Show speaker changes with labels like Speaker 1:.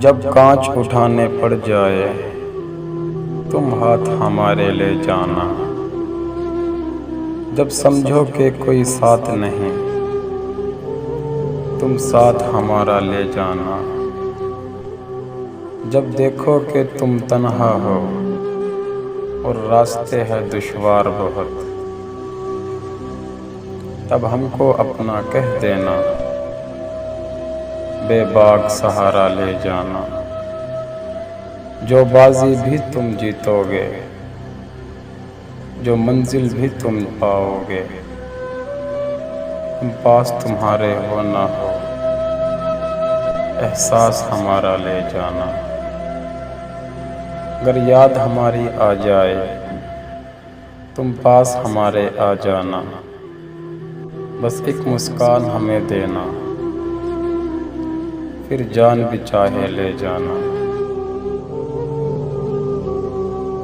Speaker 1: جب کانچ اٹھانے پڑ جائے تم ہاتھ ہمارے لے جانا، جب سمجھو کہ کوئی ساتھ نہیں تم ساتھ ہمارا لے جانا، جب دیکھو کہ تم تنہا ہو اور راستے ہے دشوار بہت، تب ہم کو اپنا کہہ دینا، بے باک سہارا لے جانا، جو بازی بھی تم جیتو گے، جو منزل بھی تم پاؤ گے، ہم پاس تمہارے ہو نہ ہو، احساس ہمارا لے جانا، اگر یاد ہماری آ جائے تم پاس ہمارے آ جانا، بس ایک مسکان ہمیں دینا، پھر جان بھی چاہے لے جانا۔